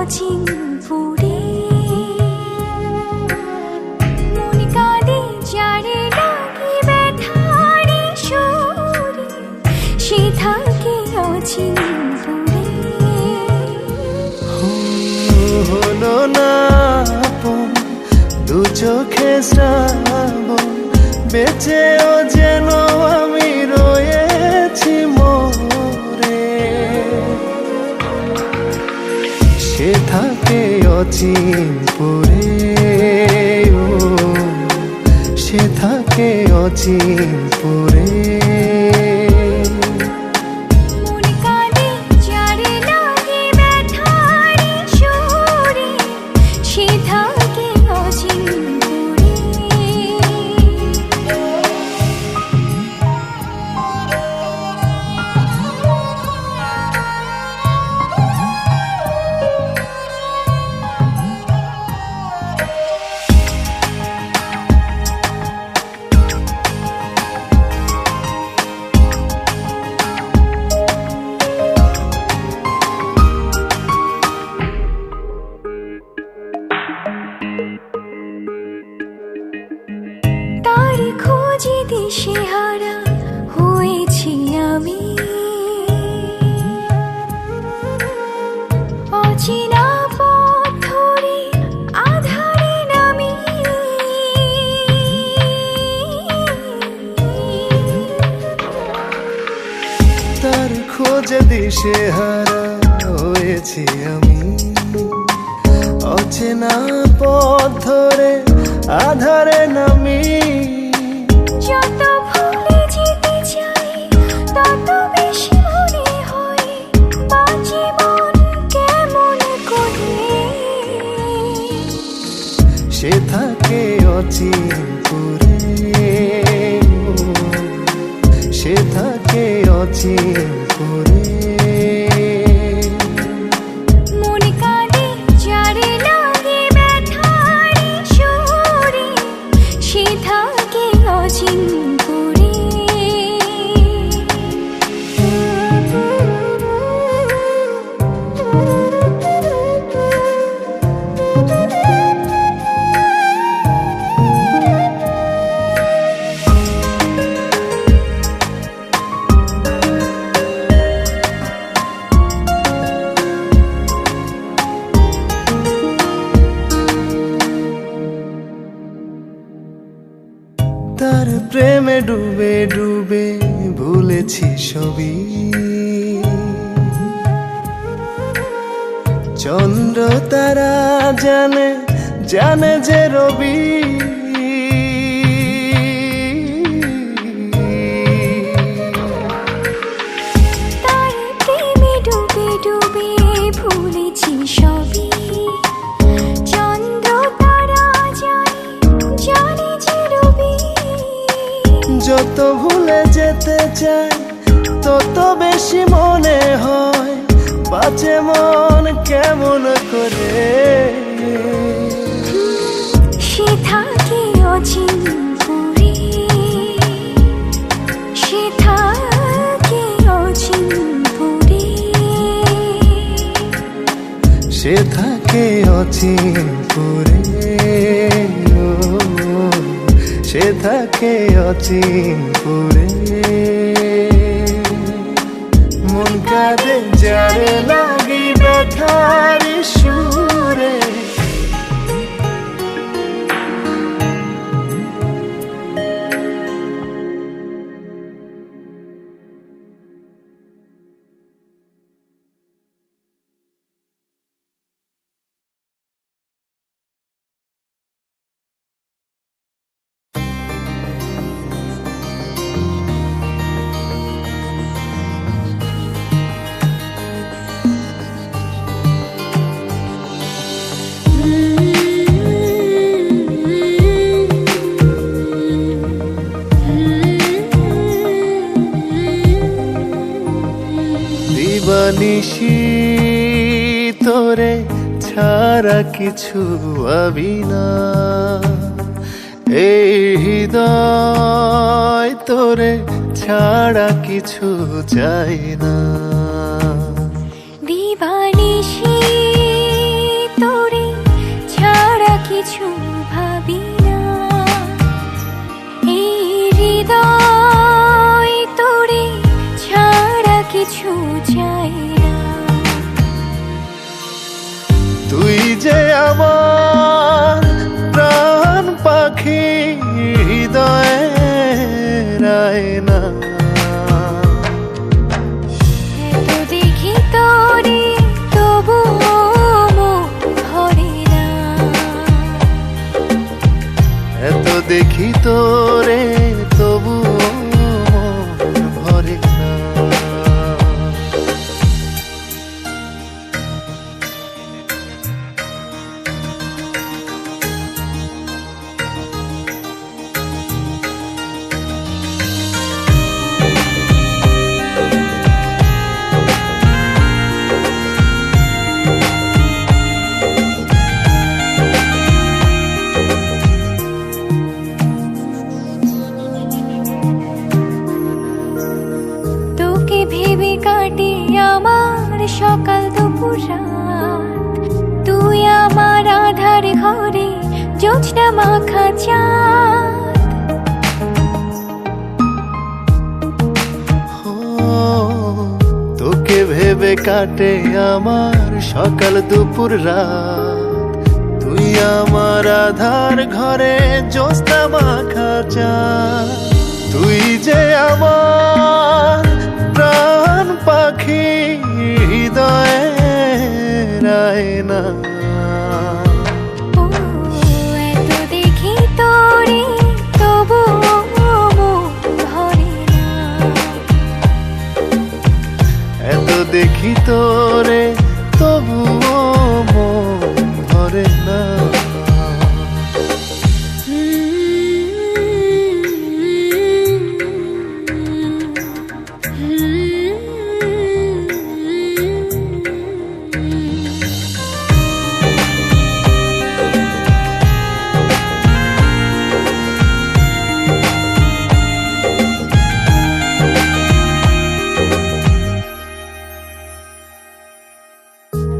অচিন পুরে মন কাঁদে যারে লাগি ব্যথারি সুরে সে থাকে অচিন পুরে হলো না আপন দু চোখে শ্রাবণ বেঁচেও যেন আমি রয়েছি মরে সে থাকে অচিন পুরে সে থাকে অচিন পুরে খোঁজে দিশে হারা হয়েছি আমি অচেনা পথ ধরে আধারে নামি তার খোঁজে দিশে হারা হয়েছি আমি অচেনা পথ ধরে আধারে নামি যত ভুলে যেতে চাই তত বেশি মনে হয় বাঁচে মন কেমন করে সে থাকে অচিন পুরে সে থাকে অচিন পুরে তার প্রেমে ডুবে ডুবে ভুলেছি সবই চন্দ্র তারা জানে জানে যে রবি তার প্রেমে ডুবে ডুবে ভুলেছি সবই চন্দ্র তারা জানে যে রবি যত ভুলে যেতে চাই তত বেশি মনে হয় বাঁচে মন কেমন করে সে থাকে অচিন পুরে সে থাকে অচিন পুরে সে থাকে অচিন পুরে সে থাকে অচিন পুরে মন কাঁদে যারে লাগি ব্যথারি সুরে দিবানিশি তোরে ছাড়া কিছু ভাবি না এই হৃদয় তোরে ছাড়া কিছু চাই না দিবানিশি তুই যে আমার প্রাণ পাখি, হৃদয়ের আয়না। এত দেখি তোরে তবুও মন ভরে না, এত দেখি তোরে তবুও মন ভরে না। তোকে ভেবে কাটে আমার সকাল দুপুর রাত, তুই আমার আধার ঘরে জোছনা মাখা চাঁদ। ও, তোকে ভেবে কাটে আমার সকাল দুপুর রাত, তুই আমার আধার ঘরে জ্যোৎস্না মাখা চাঁদ। তুই যে আমার প্রাণ পাখি, হৃদয়ের আয়না। ও এত দেখি তোরে তবুও মন ভরে না, এত দেখি তোরে তবুও মন ভরে না।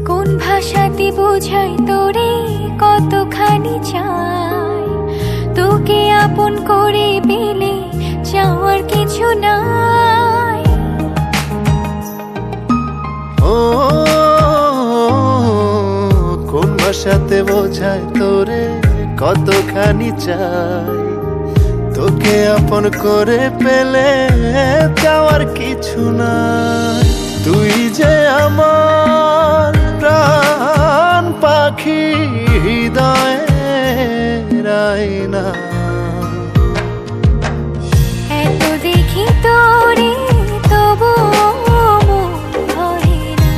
কোন ভাষাতে বোঝাই তোরে কতখানি চাই, তোকে আপন করে পেলে চাওয়ার কিছু নাই। ও, কোন ভাষাতে বোঝায় তোরে কতখানি চাই, তোকে আপন করে পেলে চাওয়ার কিছু নাই। তুই যে আমার প্রাণ পাখি, হৃদয়ের আয়না। এত দেখি তোরে তবুও মন ভরে না,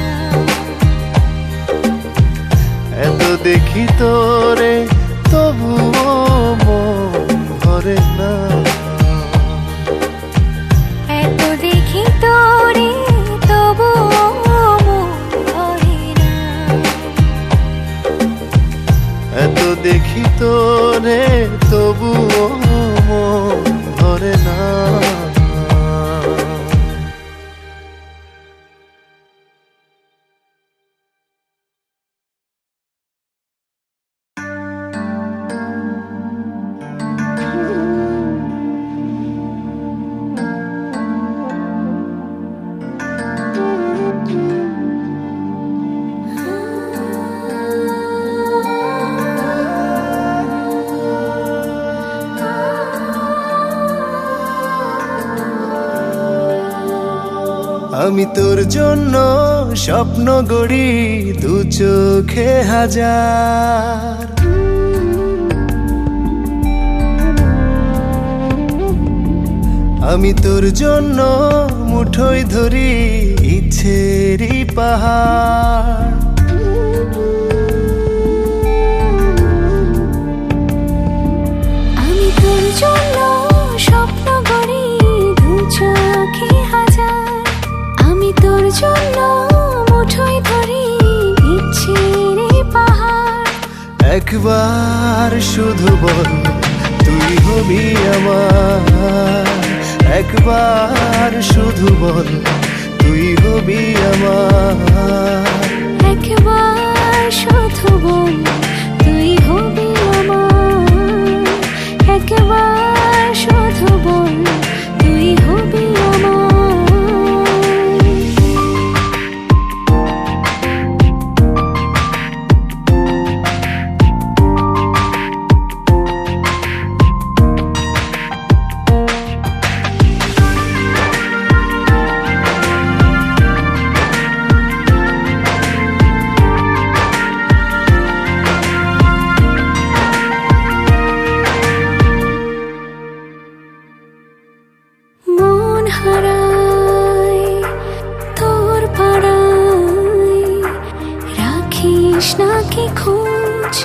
এত দেখি তোরে তবুও মন ভরে না। এত দেখি তোরে তবুও মন ভরে না, এত দেখি তোরে তবুও মন ভরে না। আমি তোর জন্য স্বপ্ন গড়ি দু চোখে হাজার, আমি তোর জন্য মুঠোয় ধরি ইচ্ছেরই পাহাড়। আমি তোর জন্য স্বপ্ন গড়ি দু চোখে হাজার, আমি তোর জন্য মুঠোয় ধরি ইচ্ছের পাহাড়। একবার শুধু বল তুই হবি আমার, একবার শুধু বল তুই হবি আমার, একবার শুধু বল তুই হবি আমার, একবার শুধু বল তুই হবি আমার। রাখিস নাকি খোঁজ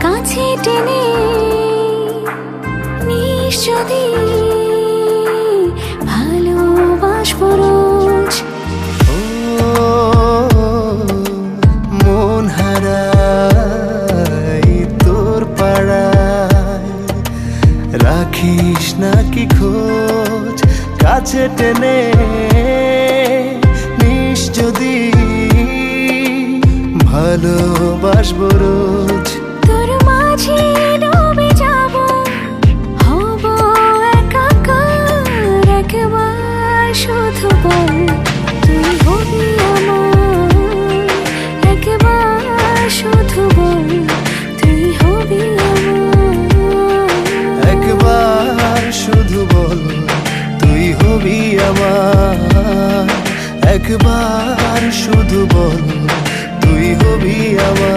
কাছে টেনে নিস যদি ভালোবাসবো রোজ। ও মন হারাই তোর পাড়ায়, রাখিস নাকি খোঁজ কাছে টেনে নিস যদি ভালোবাসবো রোজ। তোর মাঝে ডুবে যাব, হব একাকার, একবার শুধু বল তুই হবি আমার, একবার শুধু বল তুই হবি আমার, একবার শুধু বল তুই হবি আমার, একবার শুধু বল তুই হবি আমার।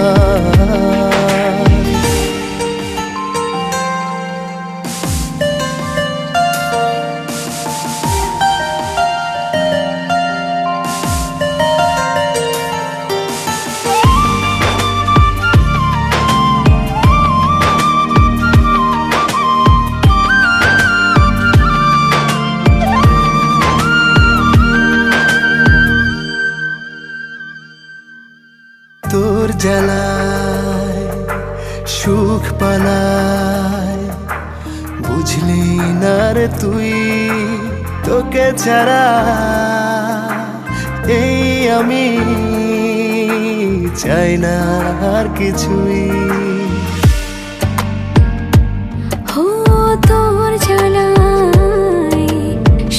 তোর জ্বালায় সুখ পালায়, বুঝলি না রে তুই, তোকে ছাড়া এই আমি চাই না আর কিছুই। হো তোর জ্বালায়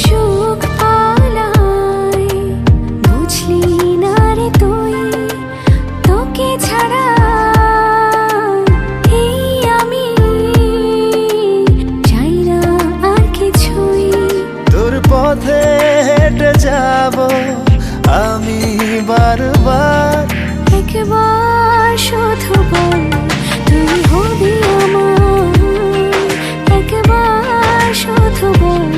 সুখ পালায়, বুঝলি না রে তুই, তোকে ছাড়া এই আমি চাই না আর কিছুই। তোর পথে হেঁটে যাব আমি বারবার, একবার শুধু বল তুই হবি আমার, একবার শুধু বল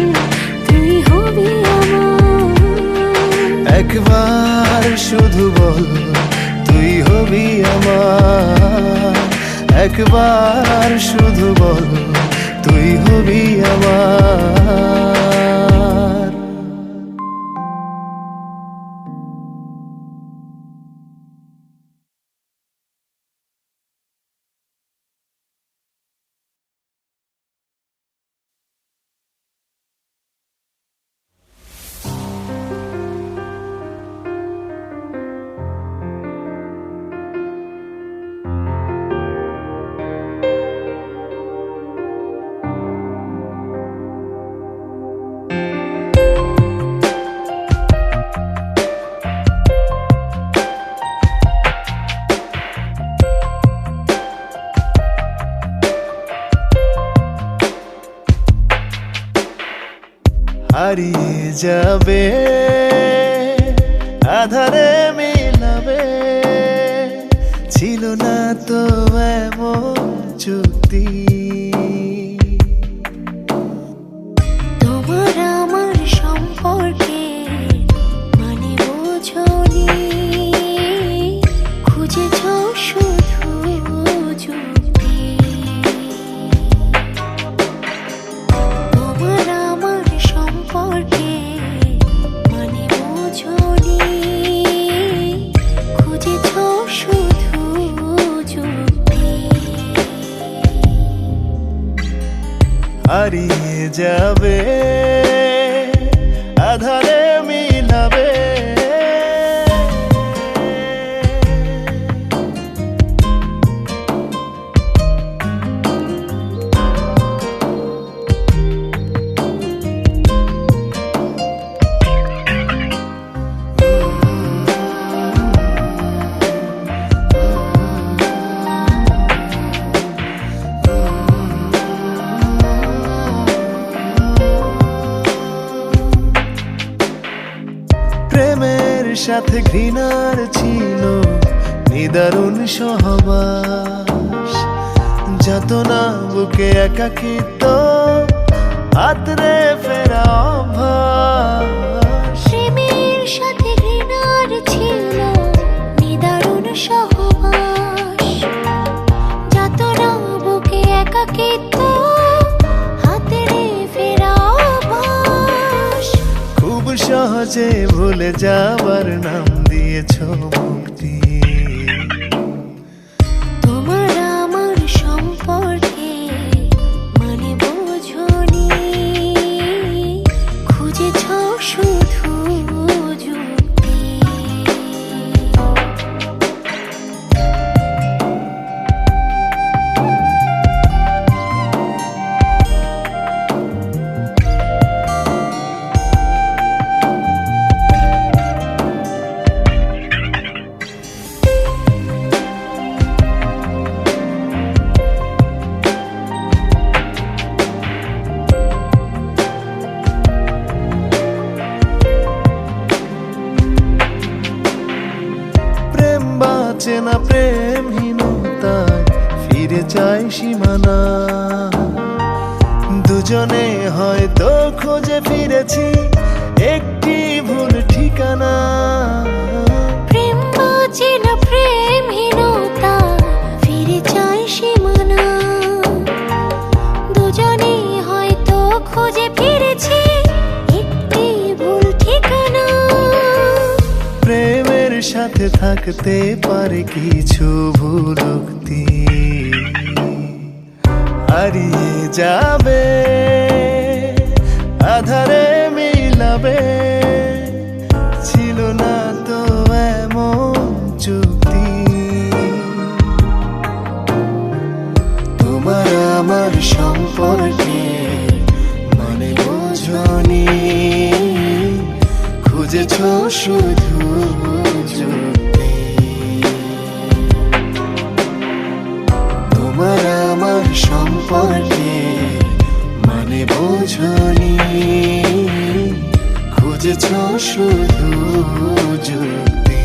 তুই হবি আমার, একবার শুধু বল তুই হবি আমার, একবার শুধু বল তুই হবি আমার। হারিয়ে যাবে আধারে মিলাবে, ছিল না তো এমন চুক্তি। তোমার আমার সম্পর্কে মানে বোঝনি, খুঁজেছ শুধু যুক্তি। তোমার আমার সম্পর্কে মানে বোঝনি, খুঁজেছ শুধু যুক্তি। হারিয়ে যাবে আধারে মিলাবে, প্রেমের সাথে ঘৃণার ছিল নিদারুণ সহবাস, যত না বুকে একাকিত্ব আতরে ফেরা অভ্যাস। প্রেমের সাথে ঘৃণার ছিল নিদারুণ সহবাস, যে ভুলে যাবার নাম দিয়েছ মুক্তি। তোমার আমার সম্পর্কে মানে বোঝনি, খুঁজেছ শুধু যুক্তি। প্রেম বাঁচে না প্রেমহীনতায় ফিরে চাই সীমানা। দুজনে হয়তো খুঁজে ফিরেছি একটি ভুল ঠিকানা। প্রেম বাঁচে না প্রেমহীনতা, ফিরে চাই সীমানা। দুজনে হয়তো খুঁজে ফিরেছি একটি ভুল ঠিকানা। প্রেমের সাথে থাকতে পারে কিছু ভুলুক্তি, হারিয়ে যাবে আধারে মিলাবে, ছিল না তো এমন চুক্তি। তোমার আমার সম্পর্কে মানে বোঝনি, খুঁজেছ শুধু যুক্তি। তোমার আমার সম্পর্কে মানে বোঝনি, খুঁজেছ শুধু যুক্তি।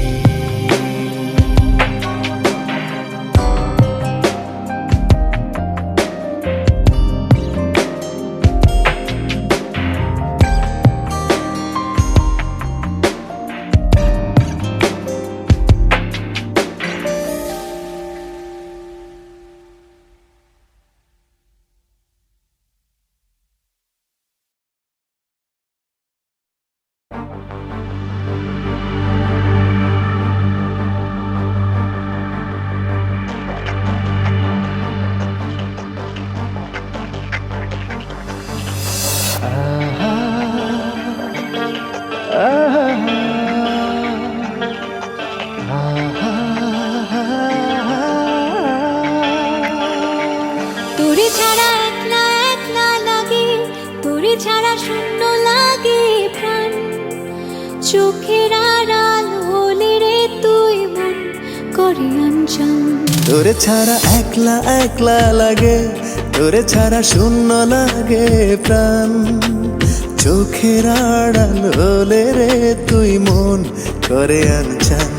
তোরে ছাড়া একলা একলা লাগে, তোরে ছাড়া শূন্য লাগে প্রাণ। চোখের আড়াল হলে রে তুই মন করে আনচান। তোরে ছাড়া একলা একলা লাগে, তোরে ছাড়া শূন্য লাগে প্রাণ। চোখের আড়াল হলে রে তুই মন করে আনচান।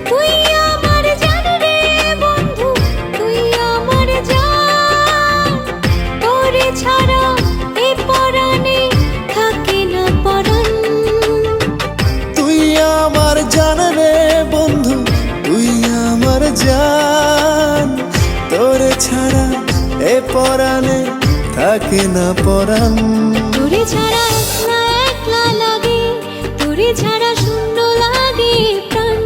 তুই আমার জান রে বন্ধু, তুই আমার জান। তোরে ছাড়া এ পরাণে থাকে না পরাণ। তুই আমার জান রে বন্ধু, তুই আমার জান। তোরে ছাড়া এ পরাণে থাকে না পরাণ। তোরে ছাড়া একলা একলা লাগে, তোরে ছাড়া শূন্য লাগে প্রাণ।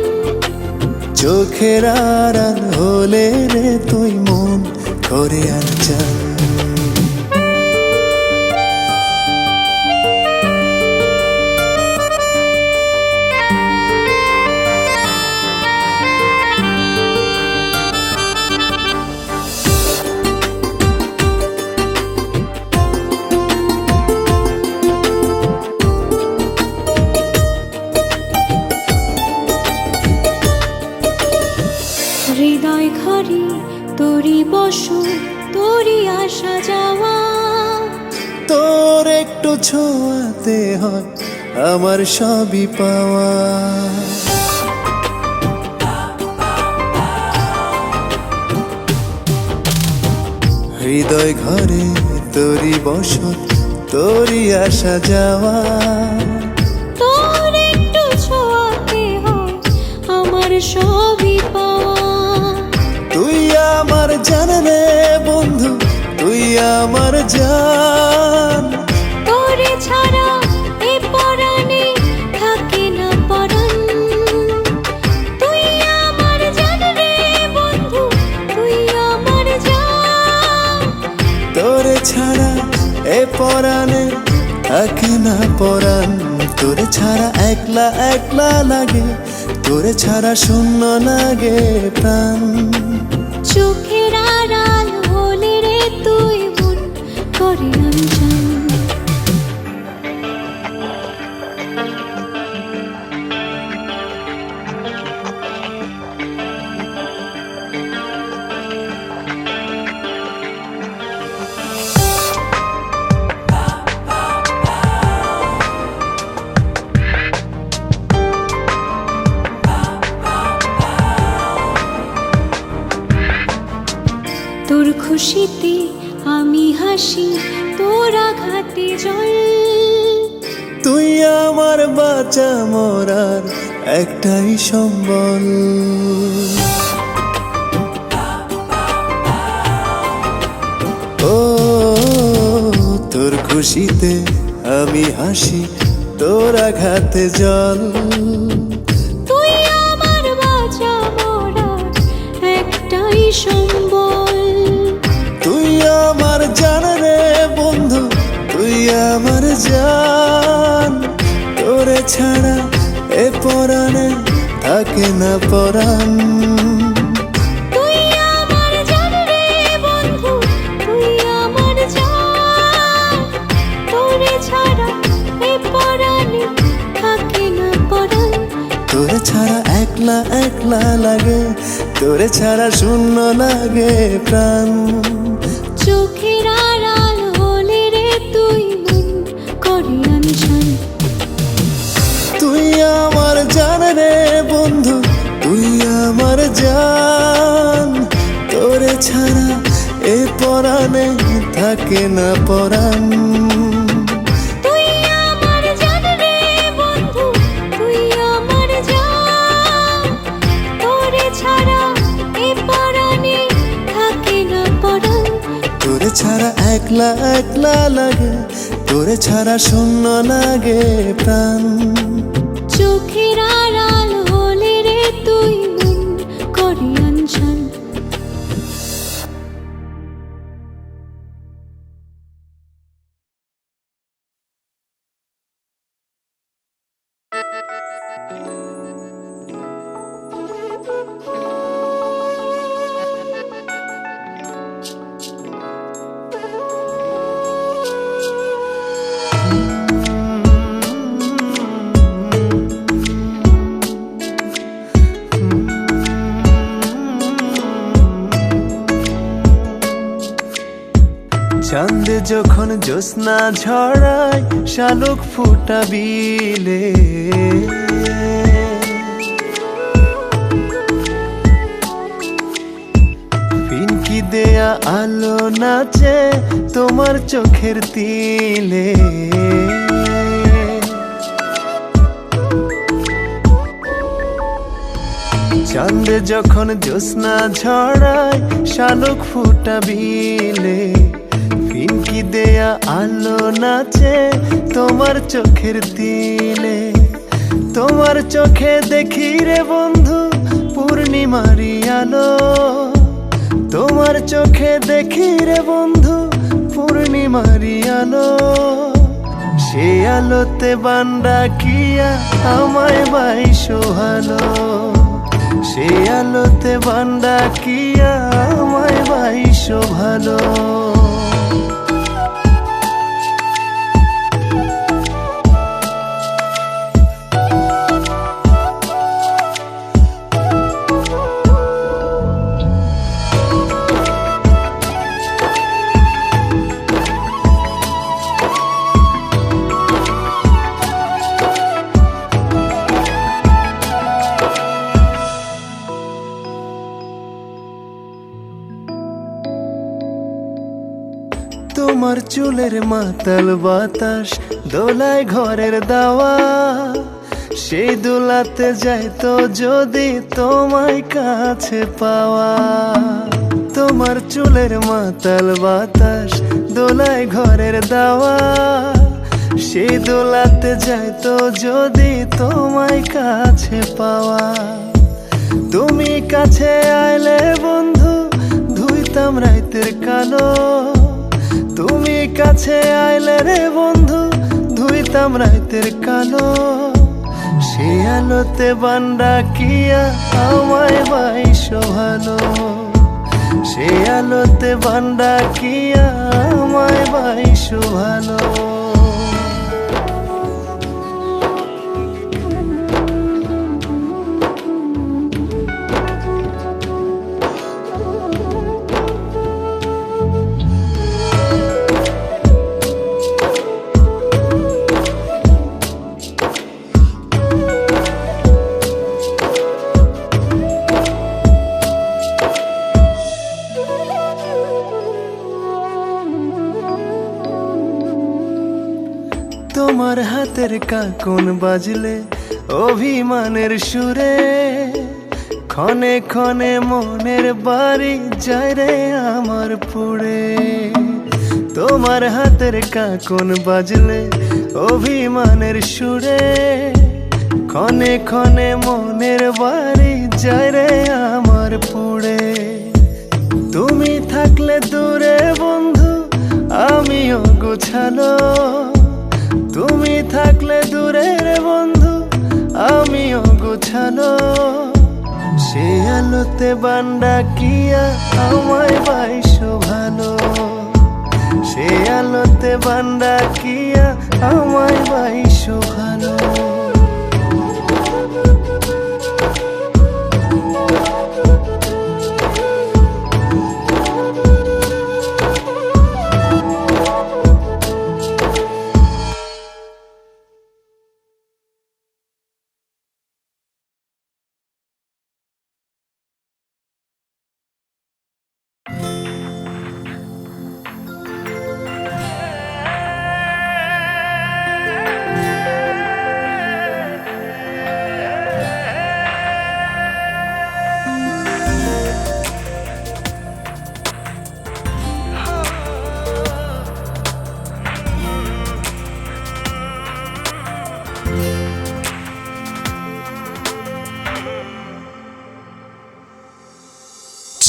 চোখের আড়াল হলে রে তুই মন করে আনচান। হৃদয় ঘরে তোরি বসো, তোরি আসা যাওয়া। তোর একটু ছোঁয়াতে হয় আমার সবই পাওয়া। হৃদয় ঘরে তোরি বসত, তোরি আসা যাওয়া। তোর একটু ছোঁয়াতে হয় আমার সবই পাওয়া। তুই আমার জান রে বন্ধু, তুই আমার জান। তোরে ছাড়া এ পরাণে পরাণে থাকে না পরাণ। তোরে ছাড়া একলা একলা লাগে, তোরে ছাড়া শূন্য লাগে প্রাণ। চোখের আড়াল হলে রে তুই মন করে অঞ্চল। তোর খুশিতে আমি হাসি, তোর আঘাতে জল। তুই আমার বাঁচা মরার একটাই সম্বল। ও তোর খুশিতে আমি হাসি, তোর আঘাতে জল। তুই আমার বাঁচা মরার একটাই সম্বল। তুই আমার জান রে বন্ধু, তুই আমার জান। তোরে ছাড়া এ পরাণে থাকে না পরাণ। তুই আমার জান রে বন্ধু, তুই আমার জান। তোরে ছাড়া এ পরাণে থাকে না পরাণ। তোরে ছাড়া একলা একলা লাগে, তোরে ছাড়া শূন্য লাগে প্রাণ। চোখের আড়াল হলে রে তুই মন করে অঞ্চল। তুই আমার জান রে বন্ধু, তুই আমার জান। তোরে ছাড়া এ পরাণে থাকে না পরাণ। তুই আমার জান রে বন্ধু, তুই আমার জান। তোরে ছাড়া এ পরাণে থাকে না পরাণ। তোরে ছাড়া একলা একলা লাগে, তোরে ছাড়া শূন্য লাগে প্রাণ। চোখের আড়াল হলে রে তুই মন করে অঞ্চল। চাঁদে যখন জ্যোৎস্না ঝরায়, শালুক ফুটা বিলে। ফিনকি দেয়া আলো নাচে তোমার চোখের তিলে। চাঁদে যখন জ্যোৎস্না ঝরায়, শালুক ফুটা বিলে। ফিনকি দেয়া আলো নাচে তোমার চোখের তিলে। তোমার চোখে দেখি রে বন্ধু পূর্ণিমারি আলো। তোমার চোখে দেখি রে বন্ধু পূর্ণিমারি আলো। সে আলোতে বান্দা কিয়া আমায় বাইশো ভালো। সে আলোতে বান্দা কিয়া আমায় বাইশো ভালো। তোমার চুলের মাতাল বাতাস দোলায় ঘরের দাওয়া। সেই দোলাতে যাইতো যদি তোমায় কাছে পাওয়া। তোমার চুলের মাতাল বাতাস দোলায় ঘরের দাওয়া। সেই দোলাতে যাইতো যদি তোমায় কাছে পাওয়া। তুমি কাছে আইলে বন্ধু ধুইতাম রাইতের কালো। তুমি কাছে কাছে আইলে রে বন্ধু, ধুইতাম রাতের কালো। সে আলোতে বান্ডা কিয়া আমায় বাইশো ভালো। সে আলোতে বান্ডা কিয়া আমায় বাইশো ভালো। তোমার হাতের কাকন বাজলে অভিমানের সুরে, ক্ষণে ক্ষণে মনের বাড়ি যায় রে আমার পুড়ে। তোমার হাতের কাকন বাজলে অভিমানের সুরে, ক্ষণে ক্ষণে মনের বাড়ি যায় রে আমার পুড়ে। তুমি থাকলে দূরে বন্ধু আমিও গোছালো। তুমি থাকলে দূরে রে বন্ধু আমিও গোছালো। সে আলোতে বান্ডা কিয়া আমায় বাইশো ভালো। সে আলোতে বান্ডা কিয়া আমায় বাইশো ভালো।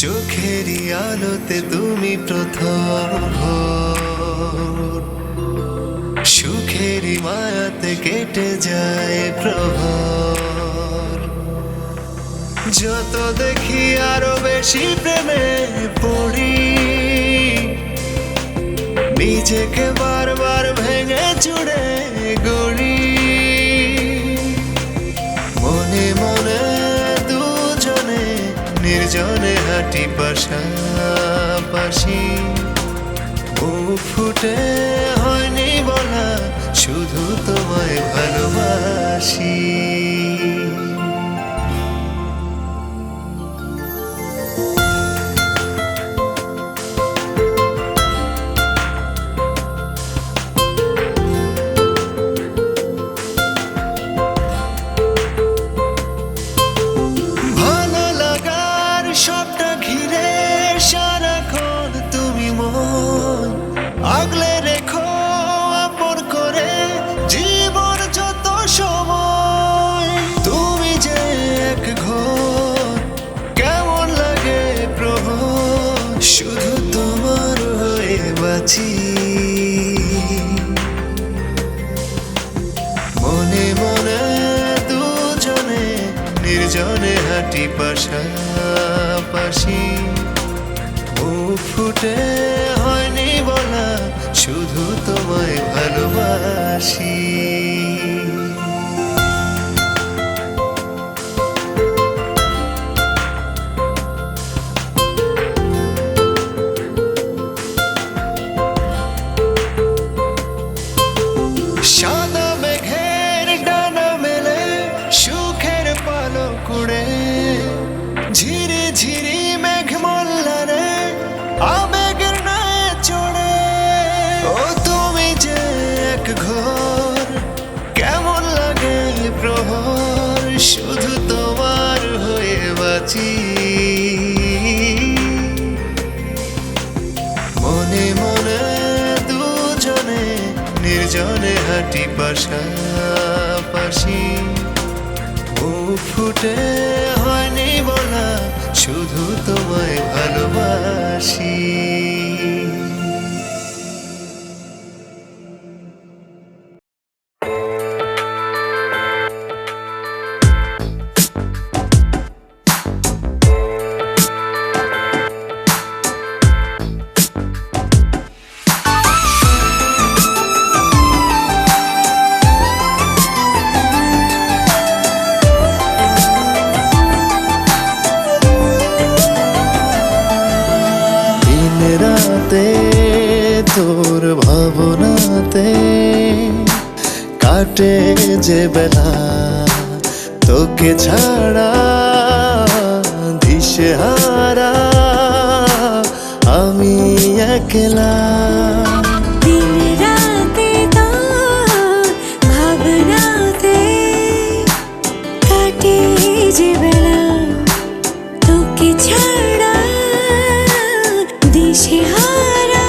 চোখেরই আলোতে তুমি প্রথম ভোর, সুখেরই মায়াতে কেটে যায় প্রহর। যত দেখি আরো বেশি প্রেমে পড়ি, নিজেকে বারবার ভেঙে চুড়ে গড়ি। মনে মনে দুজনে নির্জনে হাঁটি পাশাপাশি, মুখ ফুটে হয়নি বলা শুধু তোমায় ভালোবাসি। আগলে রেখো আপন করে জীবন যত সময়। তুমি যে এক ঘর কেমন লাগে প্রভু, শুধু তোমার হয়ে বাঁচি। মনে মনে দুজনে নির্জনে হাঁটি পাশাপাশি, মুখ ফুটে হয়নি বলা শুধু তোমায় ভালোবাসি। সাদা মেঘের ডানা মেলে সুখের পালক উড়ে, ঝিরি ঝিরি মেঘ মল্লারে আবেগের নায়ে চড়ে। ও তুমি যে এক ঘর কেমন লাগে প্রহর, শুধু তোমার হয়ে বাঁচি। মনে মনে দুজনে নির্জনে হাঁটি পাশাপাশি, মুখ ফুটে হয়নি বলা শুধু তোমায় ভালোবাসি। রাতে তোর ভাবনাতে কাটে যে বেলা, তোকে ছাড়া দিশেহারা আমি একলা। দিন রাতে তোর ভাবনাতে কাটে যে বেলা, তোকে ছাড়া দিশেহারা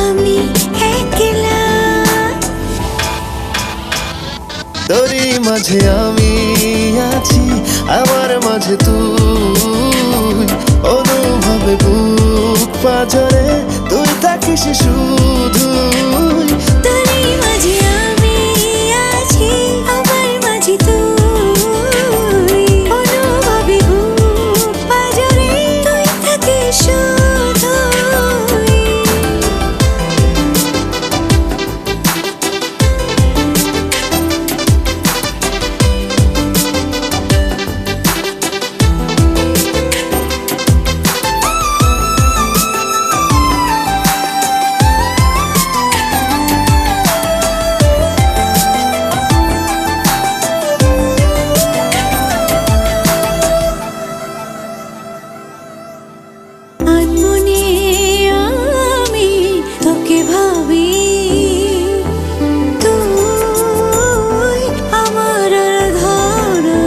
আমি একলা। তোরই মাঝে আমি আছি, আমার মাঝে তুই, অনুভবে বুক পাজরে তুই থাকিস শুধুই। তোরই মাঝে আমি আছি, আমার মাঝে তুই, অনুভবে বুক পাজরে তুই থাকিস শুধুই। আনমনে আমি তোকে ভাবি, তুই আমার ধারা।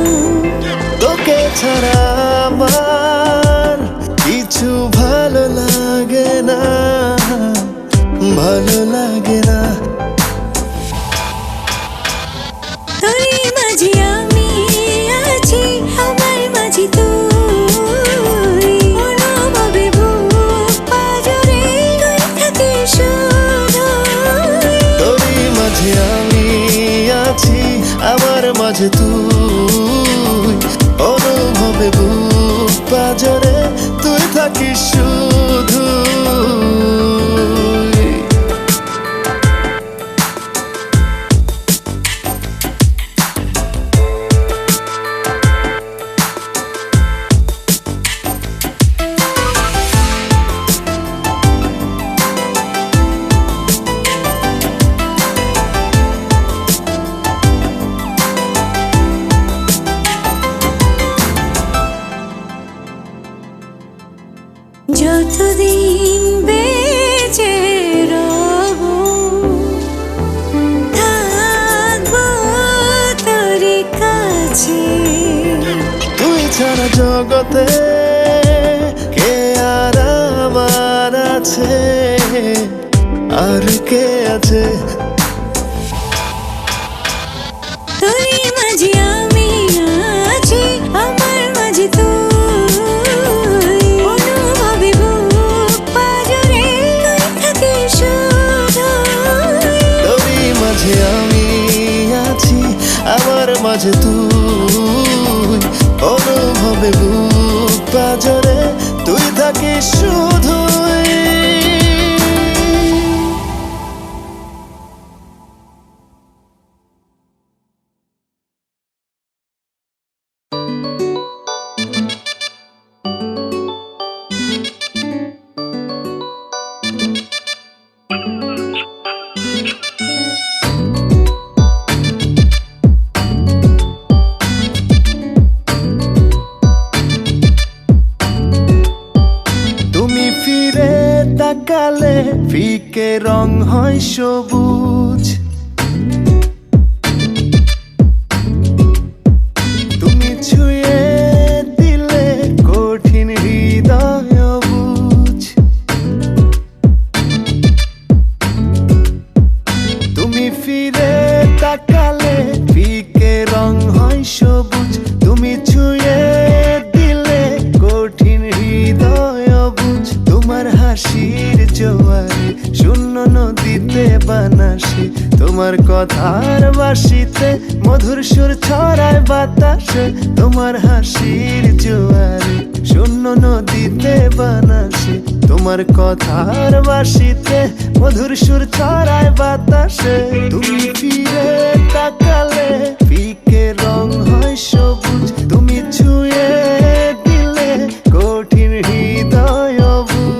তোকে ছাড়া আমার কিছু ভালো লাগে না, ভালো লাগে না। তোরই মাঝে আমি আছি, আমার মাঝে তুই, অনুভবে বুক পাজরে তুই থাকিস শুধুই। তোরই মাঝে আমি আছি, আমার মাঝে তুই, অনুভবে বুক পাজরে তুই থাকিস শুধু। যতদিন বেঁচে রব থাকবো তোরই কাছে। তুই ছাড়া জগতে কে আর আমার আছে, আর কে আছে? তোরই মাঝে আমি আছি, আমার মাঝে তুই, অনুভবে বুক পাজরে তুই থাকিস শুধুই। তোরই মাঝে আমি আছি, আমার মাঝে তুই, অনুভবে বুক পাজরে তুই থাকিস শুধুই। তাকালে ফিকে রং হয় সবুজ, তুমি ছুঁয়ে দিলে কঠিন হৃদয় বুঝ। তুমি ফিরে তাকালে ফিকে রং হয় সবুজ, তুমি ছুঁয়ে দিলে কঠিন হৃদয় বুঝ। তোমার হাসির জোয়ারে শূন্য নদীতে বানাসে, তোমার কথার বাঁশিতে মধুর সুর ছড়ায় বাতাসে। তোমার হাসির জোয়ারে শূন্য নদীতে বানাসে, তোমার কথার বাঁশিতে মধুর সুর ছড়ায় বাতাসে। তুমি ফিরে তাকালে ফিকে রং হয় সবুজ, তুমি ছুঁয়ে দিলে কঠিন হৃদয় বুঝ।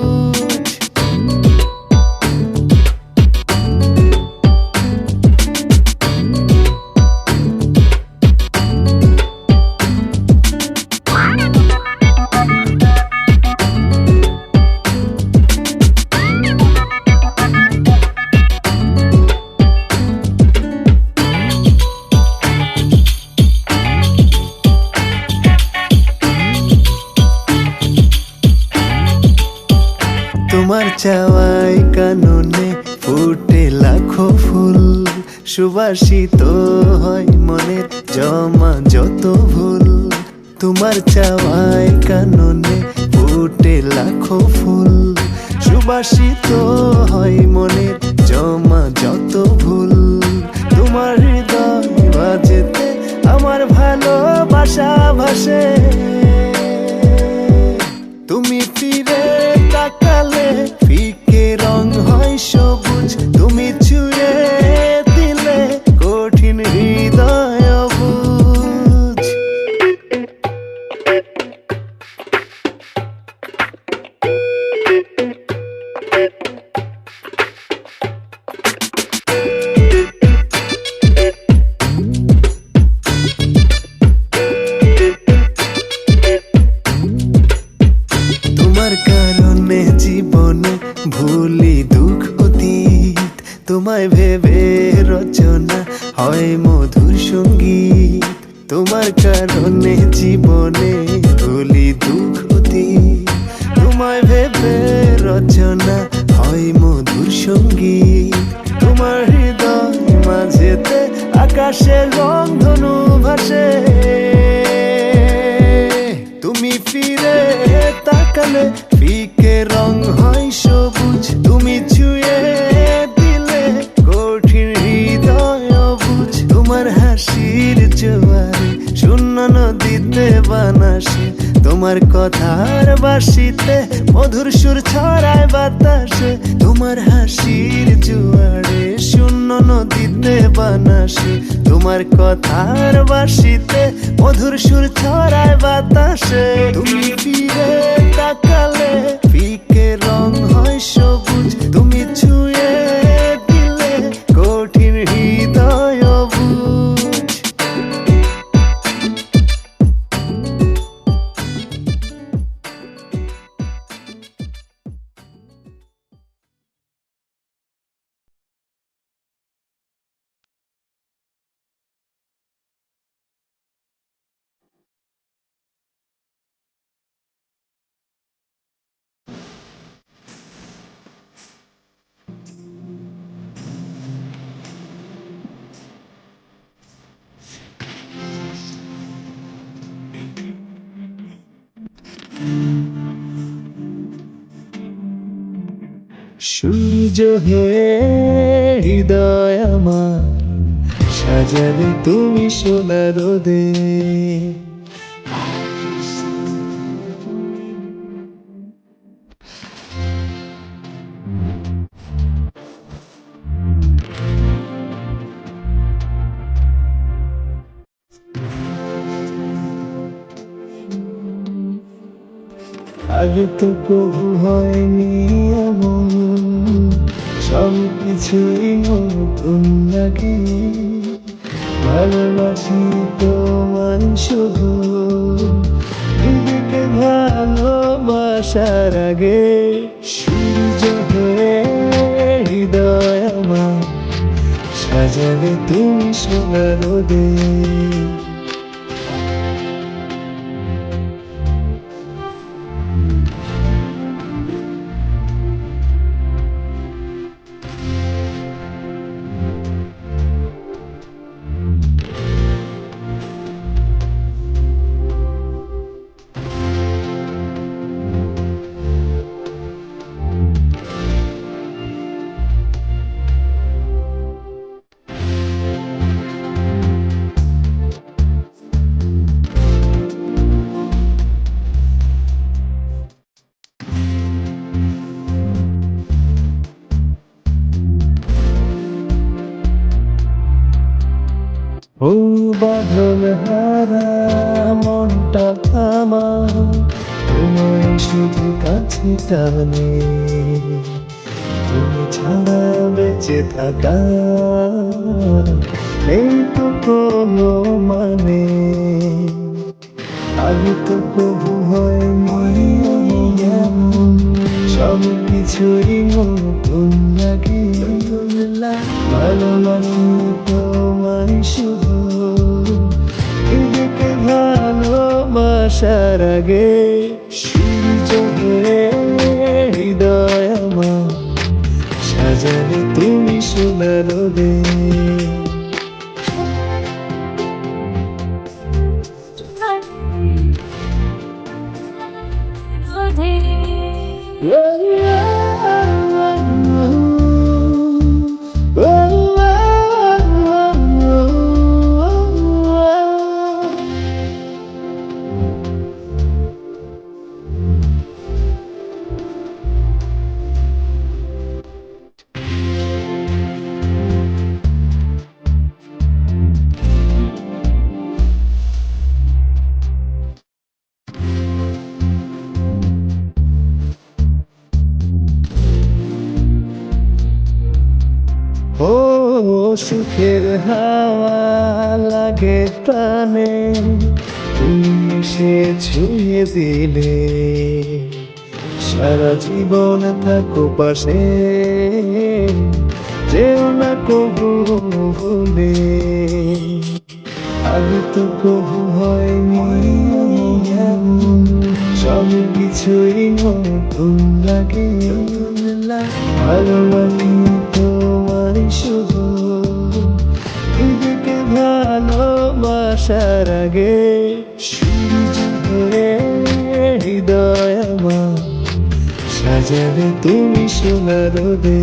তোমার চাওয়ায় কাননে ফুটে লাখো ফুল, সুবাসিত হয় মনের জমা যত ভুল। তোমার চাওয়ায় কাননে ফুটে লাখো ফুল, সুবাসিত হয় মনের জমা যত ভুল। তোমার হৃদয় বাজেতে আমার ভালোবাসা ভাসে, তুমি ফিরে তাকালে ফিকে রং হয় সবুজ, তুমি ছুঁয়ে দিলে কঠিন হৃদয় অবুঝ। তোমার কারণে জীবনে ভুলি দুঃখ অতীত, তোমায় ভেবে রচনা হয় মধুর সঙ্গীত। তোমার কারণে জীবনে ভুলি দুঃখ অতীত, তোমায় ভেবে রচনা হয় মধুর সঙ্গীত। তোমার হৃদয় মাঝেতে আকাশে রংধনু ভাসে, তুমি ফিরে তাকালে ফিকে রং হয় সবুজ, তুমি ছুঁয়ে দিলে কঠিন হৃদয় অবুঝ। তোমার হাসির জোয়ারে শূন্য নদীতে বানাসে, তোমার কথার বাঁশিতে মধুর সুর ছড়ায় বাতাসে। তোমার হাসির জোয়ারে শূন্য নদীতে বানাসে, তোমার কথার বাঁশিতে মধুর সুর ছড়ায় বাতাসে। তুমি ফিরে তাকালে ফিকে রং হয় সবুজ, তুমি ছুঁয়ে দিলে কঠিন হৃদয় অবুঝ। সূর্য হয়ে হৃদয় আমার সাজালে তুমি সোনা রোদে, আগে তো কবু হয়নি এমন, সব কিছুই নতুন লাগে। ভালোবাসি তোমার শুধু, নিজেকে ভালোবাসার আগে। সূর্য হয়ে হৃদয় আমার সাজালে তুমি সোনা রোদে, ও বাঁধন হারা মনটা আমার তোমায় শুধু কাছে টানে, তুমি ছাড়া বেঁচে থাকা নেই তো কোনো মানে। আগে তো প্রভু হয়নি এমন, সব কিছুই নতুন লাগে। ভালোবাসি তোমায় শুধু, নিজেকে ভালোবাসার আগে। সূর্য হয়ে হৃদয় সোনার রোদে। ও সুখের হাওয়া লাগে প্রাণে, তুমি এসে ছুঁয়ে দিলে, সারা জীবন থাকো পাশে, যেও না কবু ভুলে। আগে তো কবু হয়নি এমন, সব কিছুই নতুন লাগে। ভালোবাসি তোমায় শুধু, নিজেকে ভালোবাসার আগে। সূর্য হয়ে হৃদয় আমার সাজাবে তুমি সোনার রোদে।